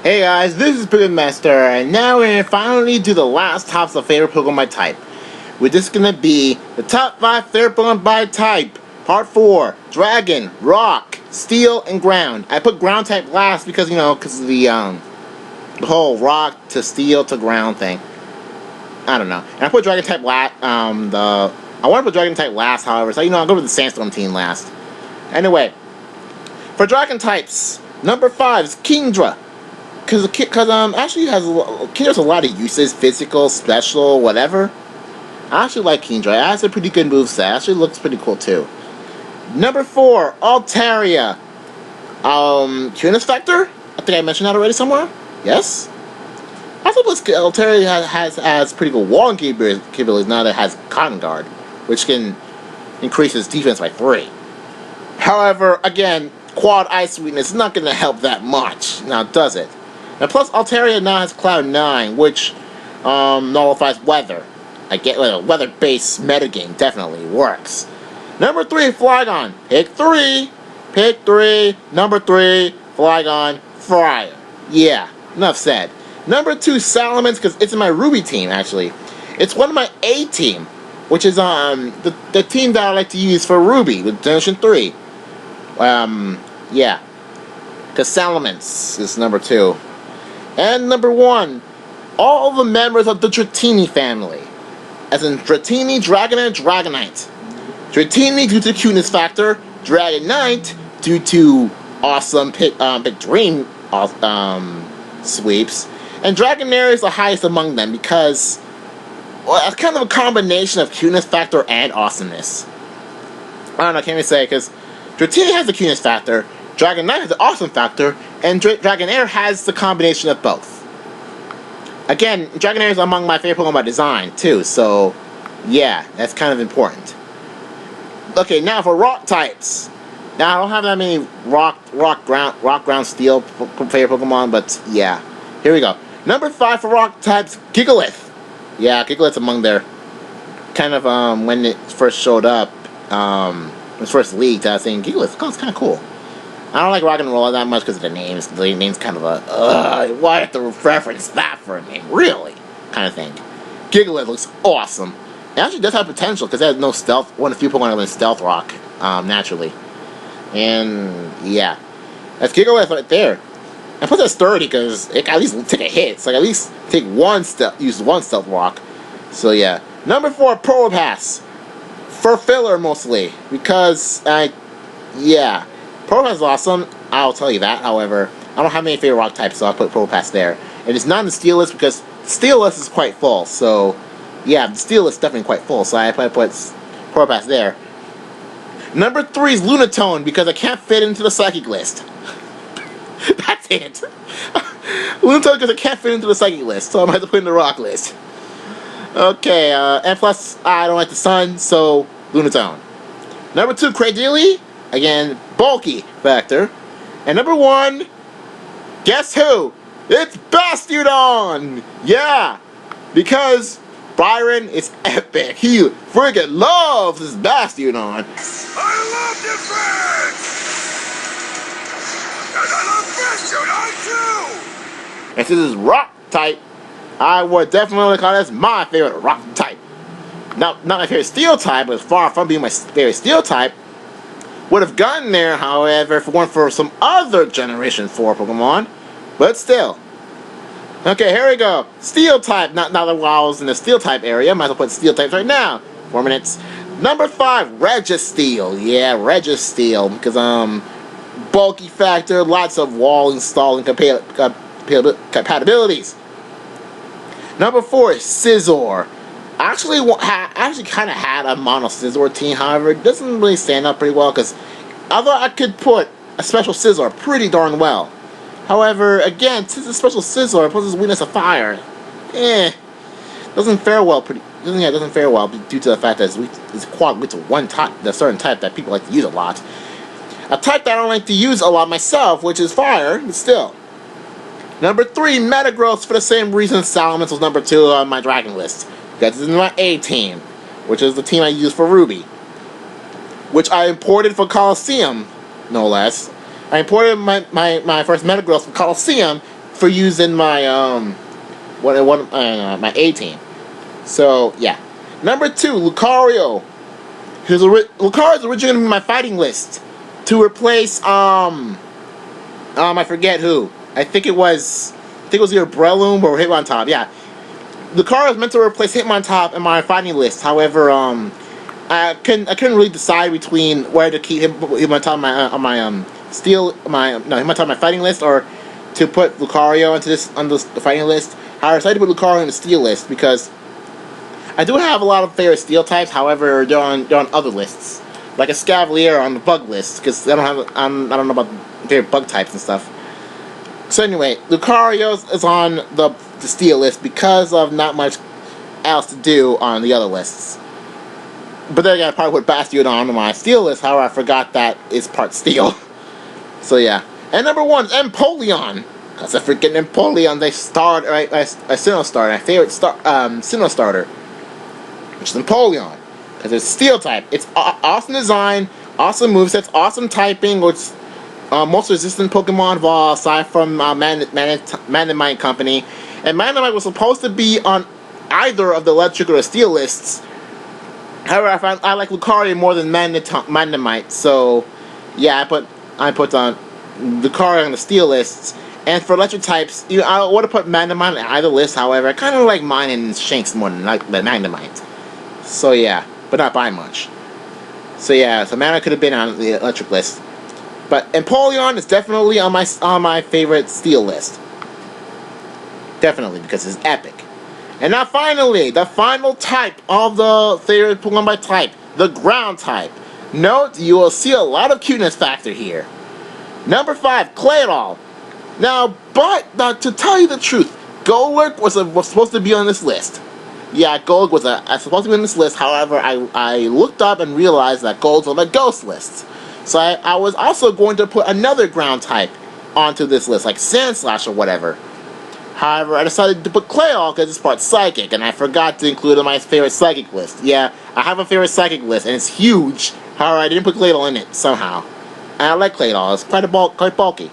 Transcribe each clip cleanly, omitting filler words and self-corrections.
Hey guys, this is Pikmin Master, and now we're gonna finally do the last tops of favorite Pokemon by type. Which is gonna be the top 5 favorite Pokemon by type. Part 4, Dragon, Rock, Steel, and Ground. I put Ground type last because, because of the whole Rock to Steel to Ground thing. I don't know. And I put Dragon type last, I want to put Dragon type last, however, so I'll go with the Sandstorm team last. Anyway, for Dragon types, number 5 is Kingdra. Because actually Kingdra has a lot of uses, physical, special, whatever. I actually like Kingdra. It has a pretty good moveset. It actually looks pretty cool too. Number 4, Altaria. Cuteness Factor? I think I mentioned that already somewhere. Yes? I thought Altaria has pretty good walling capabilities now that it has Cotton Guard, which can increase its defense by 3. However, again, Quad Ice Weakness is not going to help that much. Now, does it? And plus, Altaria now has Cloud 9, which nullifies weather. I get a weather-based metagame definitely works. Number 3, Flygon. Pick 3. Number 3, Flygon, Fire. Yeah, enough said. Number 2, Salamence, because it's in my Ruby team, actually. It's one of my A team, which is the team that I like to use for Ruby with Generation 3. Yeah. Because Salamence is number 2. And number 1, all the members of the Dratini family. As in Dratini, Dragonite, Dragonite. Dratini due to cuteness factor, Dragonite due to awesome big dream sweeps, and Dragonair is the highest among them because, well, it's kind of a combination of cuteness factor and awesomeness. I don't know, I can't even say, because Dratini has the cuteness factor, Dragonite has the awesome factor, and Dragonair has the combination of both. Again, Dragonair is among my favorite Pokemon by design, too, so, yeah, that's kind of important. Okay, now for Rock types. Now, I don't have that many Rock, Ground, Steel favorite Pokemon, but, yeah. Here we go. Number 5 for Rock types, Gigalith. Yeah, Gigalith's among their, kind of, when it first showed up, when it was first leaked, I was saying, Gigalith, it's kind of cool. I don't like Rock and Roll that much because of the names. The name's kind of why I have to reference that for a name? Really? Kind of thing. Gigalith looks awesome. It actually does have potential because it has no stealth. One of the few Pokemon that Stealth Rock, naturally. And, yeah. That's Gigalith right there. And plus that's sturdy because it can at least take a hit. So I can at least take use one Stealth Rock. So, yeah. Number 4, Probopass. For filler, mostly. Because, yeah. Probopass is awesome, I'll tell you that. However, I don't have any favorite rock types, so I'll put Probopass there. And it's not in the Steel list because Steel list is quite full, so yeah, the Steel list is definitely quite full, so I put Probopass there. Number 3 is Lunatone because I can't fit into the Psychic list. That's it. Lunatone because I can't fit into the Psychic list, so I might have to put it in the Rock list. Okay, and plus, I don't like the Sun, so Lunatone. Number 2, Cradily. Again, bulky factor. And number 1, guess who? It's Bastiodon! Yeah! Because Byron is epic. He friggin' loves his Bastiodon. I love defense! And I love Bastiodon too! And since it's rock type, I would definitely call this my favorite rock type. Not my favorite steel type, but far from being my favorite steel type. Would have gotten there, however, if it weren't for some other Generation 4 Pokemon. But still. Okay, here we go. Steel type. Now that while I was in the Steel type area, I might as well put Steel types right now. 4 minutes. Number 5, Registeel. Yeah, Registeel. Because, bulky factor, lots of wall installing compatibilities. Number 4 is Scizor. I actually kind of had a Mono Scizor team, however, it doesn't really stand up pretty well, because although I could put a Special Scizor pretty darn well. However, again, since it's Special Scizor plus its weakness of fire, doesn't fare well due to the fact that it's quad weak to one type, the certain type that people like to use a lot. A type that I don't like to use a lot myself, which is fire, but still. Number 3, Metagross, for the same reason Salamence was number 2 on my Dragon list. That's in my A team, which is the team I use for Ruby, which I imported for Coliseum, no less. I imported my first Metagross from Coliseum for using my my A team. So yeah. Number 2, Lucario. Lucario is originally gonna be my fighting list to replace I forget who. I think it was either Breloom or Hitmontop. Yeah, Lucario is meant to replace Hitmontop in my fighting list. However, I couldn't really decide between where to keep Hitmontop on my Hitmontop on my fighting list or to put Lucario on the fighting list. I decided to put Lucario on the steel list because I do have a lot of favorite steel types. However, they're on other lists, like a Scavalier on the bug list because I don't know about favorite bug types and stuff. So anyway, Lucario is on the steel list because of not much else to do on the other lists. But then again, I probably put Bastion on my steel list. However, I forgot that it's part steel. So yeah. And number 1 is Empoleon. Because I freaking Empoleon, they starred a Sinnoh starter, my favorite Sinnoh starter, which is Empoleon. Because it's steel type. It's awesome design, awesome movesets, awesome typing, which most resistant Pokemon of all, aside from Magnemite Company. And Magnemite was supposed to be on either of the electric or the steel lists. However, I like Lucario more than Magnemite, so yeah, I put on Lucario on the steel lists. And for electric types, I would have put Magnemite on either list. However, I kind of like mine and Shanks more than Magnemite. So yeah, but not by much. So yeah, so Magnemite could have been on the electric list. But Empoleon is definitely on my favorite steel list. Definitely, because it's epic. And now finally, the final type of the favorite Pokemon by type, the ground type. Note, you will see a lot of cuteness factor here. Number 5, Claydol. Now, to tell you the truth, Golurk was supposed to be on this list. Yeah, Golurk was supposed to be on this list. However, I looked up and realized that Gold's on the ghost list. So I was also going to put another ground type onto this list, like Sandslash or whatever. However, I decided to put Claydol because it's part Psychic, and I forgot to include it on my favorite Psychic list. Yeah, I have a favorite Psychic list, and it's huge. However, I didn't put Claydol in it, somehow. And I like Claydol, it's quite bulky.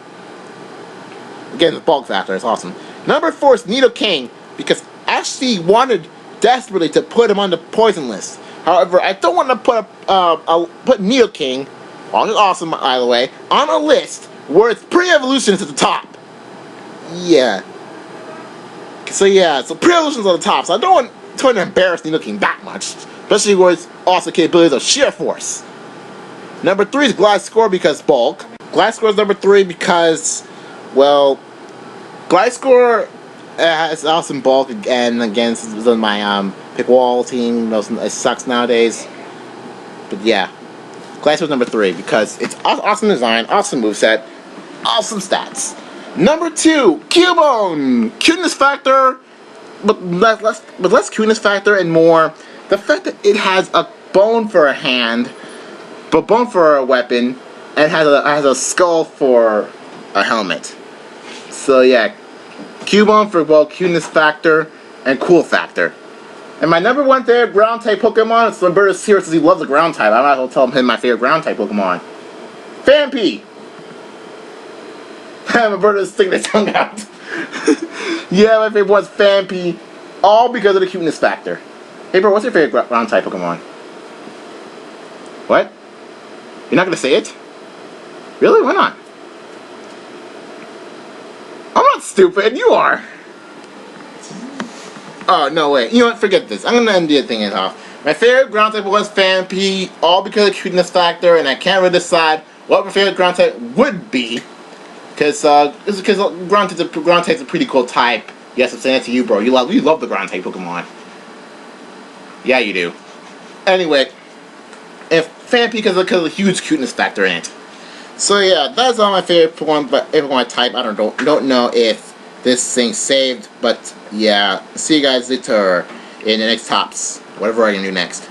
Again, the bulk factor is awesome. Number 4 is Nidoking, because I actually wanted desperately to put him on the poison list. However, I don't want to put Nidoking, all is awesome by the way, on a list where its pre-evolution is at the top. Yeah. So pre-evolution's on the top, so I don't want to embarrass Nidoking that much, especially where it's also capabilities of sheer force. Number 3 is Gliscor because bulk. Gliscor is number 3 because, well, Gliscor has awesome bulk again this is on my pick wall team. It sucks nowadays. But yeah, Gliscor is number 3 because it's awesome design, awesome moveset, awesome stats. Number 2, Cubone. Cuteness factor, but less cuteness factor and more the fact that it has a bone for a hand, but bone for a weapon, and has a skull for a helmet. So yeah, Cubone for both cuteness factor and cool factor. And my number 1 favorite ground type Pokemon is Roberto's here since he loves the ground type. I might as well tell him my favorite ground type Pokemon. Phanpy! Roberto's sticking his tongue out. Yeah, my favorite one's Phanpy, all because of the cuteness factor. Hey bro, what's your favorite ground type Pokemon? What? You're not gonna say it? Really? Why not? I'm not stupid, you are! Oh, no way. You know what? Forget this. I'm gonna end the thing off. My favorite ground type was Phanpy, all because of the cuteness factor, and I can't really decide what my favorite ground type would be. Because ground type's a pretty cool type. Yes, I'm saying that to you, bro. You love the ground type Pokemon. Yeah, you do. Anyway, if Phanpy because of the huge cuteness factor in it. So yeah, that's all my favorite Pokemon, but every one I type, I don't know if this thing's saved, but yeah, see you guys later in the next tops, whatever I can do next.